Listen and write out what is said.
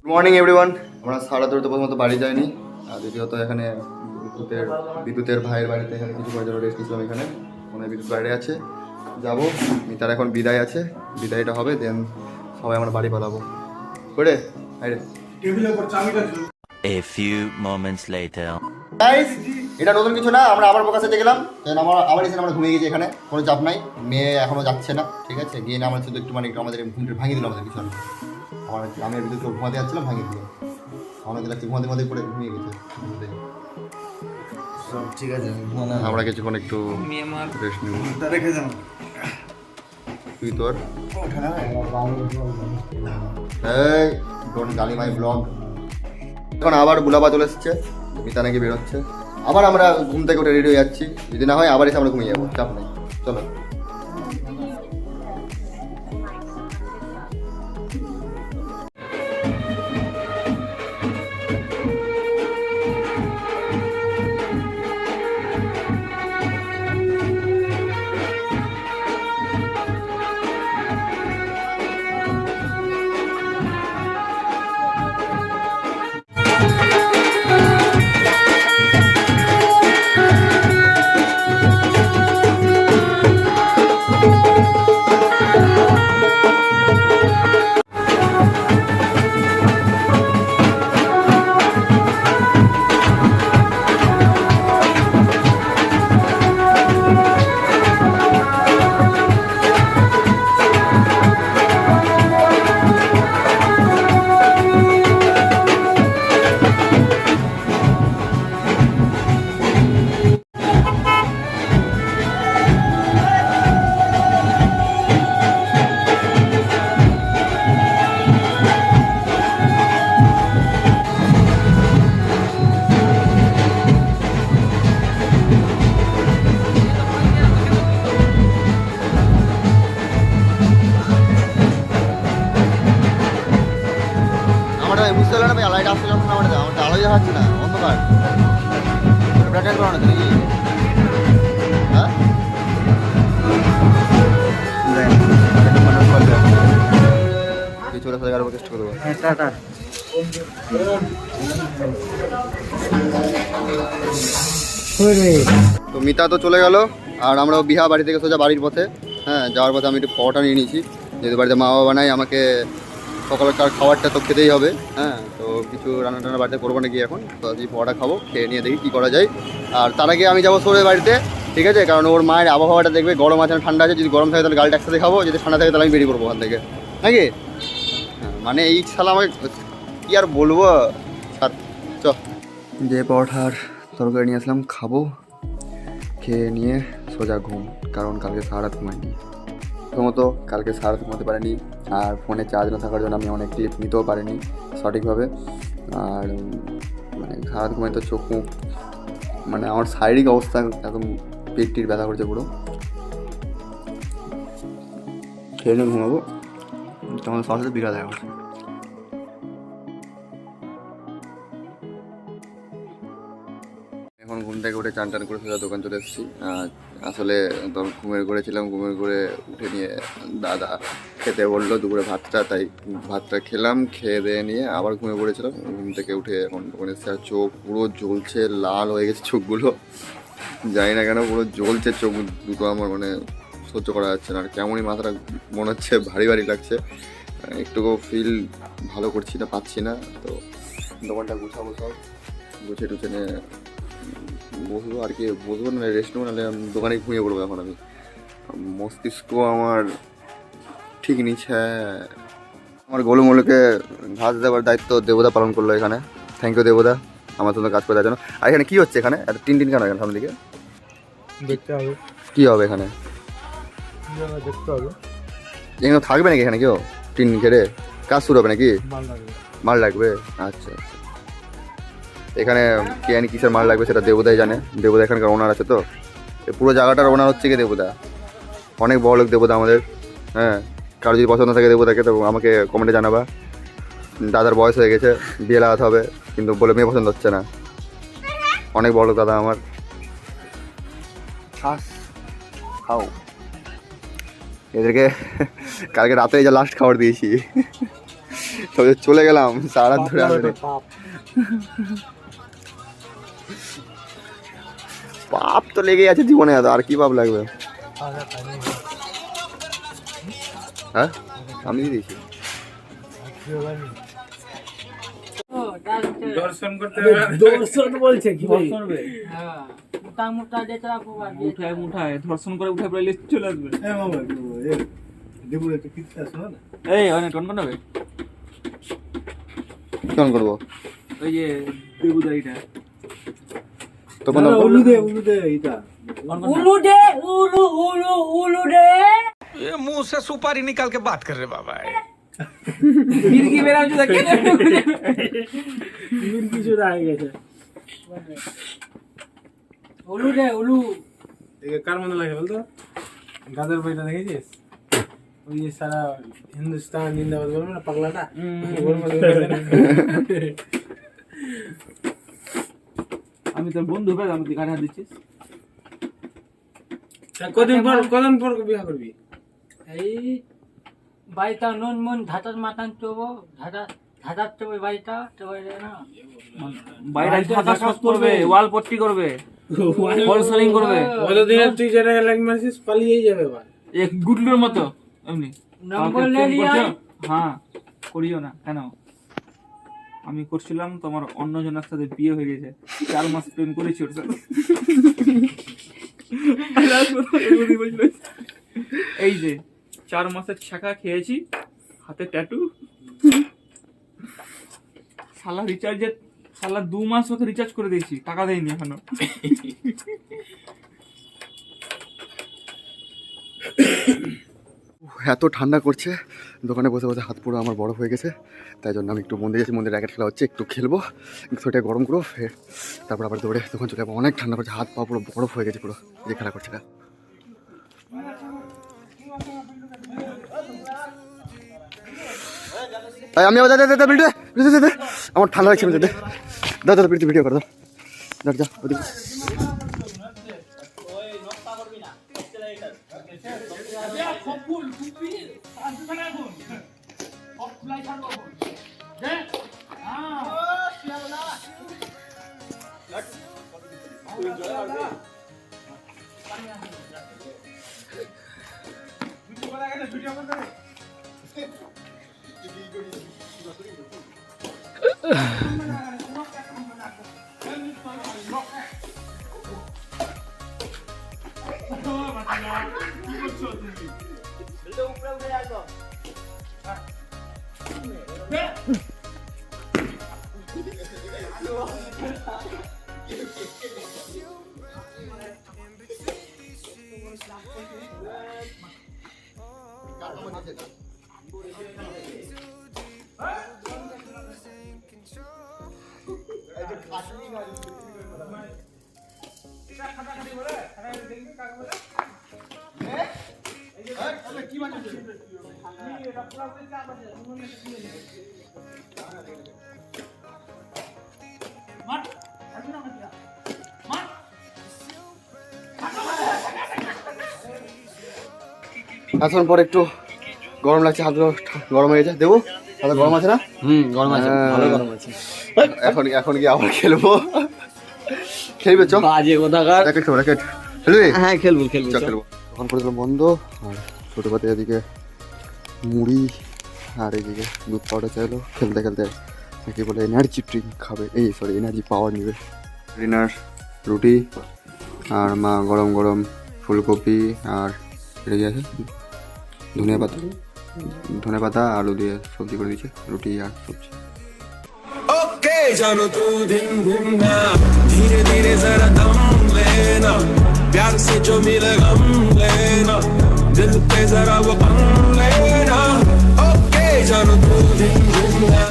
Good morning everyone. আমরা সারা তো প্রথমত বাড়ি যাইনি, আর দ্বিতীয়ত এখানে বিদ্যুতের ভাইয়ের বাড়িতে এখানে কিছু করে জন্য রেস্ট নিয়েছিলাম। এখানে মনে বিদ্যুৎ বাইরে আছে, যাবো। মিতার এখন বিদায় আছে, বিদায়টা হবে, দেন সবাই আমরা বাড়ি পালাবো করে। A few moments later. Guys, এটা নতুন কিছু না, আমরা আবার প্রকাশে গেলাম। দেন আবার এসে আমরা ঘুমিয়ে গেছি। এখানে কোনো চাপ নাই, মেয়ে এখনো যাচ্ছে না, ঠিক আছে। গিয়ে না আমরা শুধু একটু মানে আমাদের ঘুমটা ভাঙিয়ে দিল আমাদের কিছু। আমি বিদ্যুৎ ঘুমাতে যাচ্ছিলাম, ভাঙিয়ে দিল। আমাদের লাগছে ঘুমাতে করে ঘুমিয়ে গেছে। সব ঠিক আছে, আমরা কিছুক্ষণ একটু রেস্ট নিব। রেখে যাও তুই তোর এই ডোন্ট গালি মাই ব্লগ। এখন আবার বুলাবা চলে এসছে, মিতা নাকি বেরোচ্ছে। আবার আমরা ঘুম থেকে উঠে রেডি হয়ে যাচ্ছি, যদি না হয় আবার এসে আমরা ঘুমিয়ে যাবো, চাপ নেই, চলো। বুঝতে পারলাম না ভাই, লাইট আসছে যখন আমার আলোই দেখাচ্ছে না, অন্ধকার। ব্রাইটনেস বাড়ানো তো নাকি? হ্যাঁ, চলে আসা এগারো চেষ্টা করবো। তো মিতা তো চলে গেল, আর আমরা বিহা বাড়ি থেকে সোজা বাড়ির পথে। হ্যাঁ, যাওয়ার পথে আমি একটু পরোটা নিয়ে নিয়েছি, যেহেতু বাড়িতে মা বাবা নাই, আমাকে সকালকার খাবারটা তো খেতেই হবে। হ্যাঁ, তো কিছু রান্না টান্না বাড়িতে করবো নাকি এখন, তো আজকে পরোটা খাবো, খেয়ে নিয়ে দেখি কী করা যায়। আর তার আগে আমি যাবো সোরে বাড়িতে, ঠিক আছে, কারণ ওর মায়ের আবহাওয়াটা দেখবে, গরম আছে ঠান্ডা আছে। যদি গরম থাকে তাহলে গালটা একসাথে খাবো, যদি ঠান্ডা থাকে তাহলে আমি বেরিয়ে পড়বো ওখান থেকে, নাকি? হ্যাঁ, মানে এই সালা আমাকে কী আর বলবো। চ, যে পরোটার তরকারি নিয়ে আসলাম, খাবো, খেয়ে নিয়ে সোজা ঘুম, কারণ কালকে সারা রাত ঘুমাইনি। প্রথমত কালকে সারা রাত ঘুমাতে পারিনি, আর ফোনে চার্জ না থাকার জন্য আমি অনেক ক্লিপ নিতেও পারিনি সঠিকভাবে। আর মানে সারা রাত ঘুমাই তো চোখ মুখ, মানে আমার শারীরিক অবস্থা একদম পেটটির ব্যথা করছে পুরো। খেয়ে নিয়ে ঘুমাবো, তখন সবার সাথে বিকাল দেখা করছে। এখন ঘুম থেকে উঠে চান টান করে সোজা দোকান চলে এসেছি। আসলে তখন ঘুমের করেছিলাম, ঘুমের করে উঠে নিয়ে দাদা খেতে বললো দুপুরে ভাতটা, তাই ভাতটা খেলাম। খেয়ে দিয়ে নিয়ে আবার ঘুমিয়ে পড়েছিলাম। ঘুম থেকে উঠে এখন দোকানে এসে চোখ পুরো জ্বলছে, লাল হয়ে গেছে চোখগুলো, জানি না কেন পুরো জ্বলছে চোখ দুটো আমার, মানে সহ্য করা যাচ্ছে না। আর কেমনই মাথাটা মনে হচ্ছে ভারী ভারী লাগছে, একটুকু ফিল ভালো করছি না, পাচ্ছি না। তো দোকানটা গুছাবো, সব গুছিয়ে টুছে নিয়ে বসবো, আর কি বসবো না, রেস্ট নেবো, নাহলে দোকানে ঘুমিয়ে পড়বো। এখন আমি মস্তিষ্ক আমার ঠিক নিচ্ছে। আমার গোলুমোলুকে ঘাস দেওয়ার দায়িত্ব দেবদা পালন করলো এখানে। থ্যাংক ইউ দেবদা, আমার সঙ্গে কাজ করে দেওয়ার জন্য। আর এখানে কী হচ্ছে এখানে এত টিন টিন কেন এখানে সামনের দিকে? দেখতে হবে কী হবে এখানে, দেখতে হবে। এখানে থাকবে নাকি এখানে কেউ টিন ঘেরে? কাজ শুরু হবে নাকি? মাল লাগবে, আচ্ছা আচ্ছা। এখানে কে জানি কিসের মাল লাগবে সেটা দেবদাই জানে। দেবদা এখানকার ওনার আছে, তো পুরো জায়গাটার ওনার হচ্ছে কি দেবদা। অনেক বড় লোক দেবদা আমাদের। হ্যাঁ, কারো যদি পছন্দ থাকে দেবদাকে তো আমাকে কমেন্টে জানাবা। দাদার বয়স হয়ে গেছে, বিয়ে লাগাতে হবে, কিন্তু বলে মেয়ে পছন্দ হচ্ছে না। অনেক বড় লোক দাদা আমার। খাও, এদেরকে কালকে রাতে যা লাস্ট খাবার দিয়েছি তবে চলে গেলাম সারা ধরে আসবে পাপ তো লেগেই আছে জীবনে, আর কি পাপ লাগবে? হ্যাঁ আমি দিয়েছি দর্শন বলছে কি করবে? উঠায় মুঠায় ধর্ষণ করে উঠে পড়ে লিস্ট চলে আসবে। এই অনেক টন করবে কেমন করবো? ওই যে দেবুদারিটা তখন উলুদে এটা मुंह से सुपारी निकाल के बात कर रहे बाबा মির্গি বেরাম যদি দেখে কিছু দাঁড়িয়ে গেছে। কার মনে লাগে বলতো? গাদার বইটা দেখেছিস? ওই যে সারা হিন্দুস্তান জিন্দাবাদ বলবে না পাগলাটা, ওর মতো লাগে না? আমি তোর বন্ধু ভাই, আমি তুই কানে হাত দিচ্ছিস। কদিন পর বিয়ে করবি? এই বাড়িটা নুন মুন ধাতার মাতান চোবো ধাতার চোবে বাড়িটা চোবে না বাইরে ঢাকা সস করবে, ওয়াল পট্টি করবে, ফল সিলিং করবে। কতদিনের তুই যেটা লাইন মারছিস পালিয়েই যাবে এবার। এক গুডলুর মতো এমনি নম্বর কাউকে লে প্রেম লিয়া করছো? হ্যাঁ করিও না। কেন? আমি করছিলাম, তোমার অন্যজনের সাথে বিয়ে হয়ে গেছে, 4 মাস প্রেম করেছি ওর সাথে। এই যে 4 মাসের ছাকা খেয়েছি, হাতে ট্যাটু, শালা 2 মাস ওকে রিচার্জ করে দিয়েছি, টাকা দেয়নি এখনো। এত ঠান্ডা করছে, দোকানে বসে বসে হাত পুরো আমার বরফ হয়ে গেছে। তাই জন্য আমি একটু মন্দিরে যাচ্ছি, মন্দিরে র্যাকেট খেলা হচ্ছে, একটু খেলবো, সোয়েটার গরম করবো, ফের তারপর আবার দৌড়ে দোকান চলে যাবো। অনেক ঠান্ডা করছে, হাত পা পুরো বরফ হয়ে গেছে পুরো, যে খেলা করছে না। আমি আবার দাদা বিল্টু আমার ঠান্ডা লাগছে, আমি দাদা বিল্টু ভিডিও করে দাও, যা ওদিকে। এখন পর একটু গরম লাগছে, হাতগুলো গরম হয়ে গেছে। দেবো হাতে গরম আছে না? গরম আছে, ভালো গরম আছে। এখন কি আবার খেলবো? খেলবে চ, বাজে কোথাকার। র্যাকেট খেলবো, র্যাকেট খেলবি? হ্যাঁ খেলবো চ খেলবো। দোকান করে দিলাম বন্ধ, আর ছোটো পাতে এদিকে মুড়ি আর এদিকে দুধ পাউডার চাইলো। খেলতে খেলতে নাকি বলে এনার্জি ড্রিঙ্ক খাবে, এই সরি এনার্জি পাওয়ার নেবে। ডিনার রুটি আর মা গরম গরম ফুলকপি আর এটা কি আছে ধনে পাতা আলু দিয়ে সবজি করে দিয়েছে, রুটি আর সবজি। ओके जानो तू दिन दिन ना धीरे धीरे जरा दम लेना प्यार से जो मिले गम लेना दिल पे जरा वो गम लेना ओके जानो तू दिन दिन ना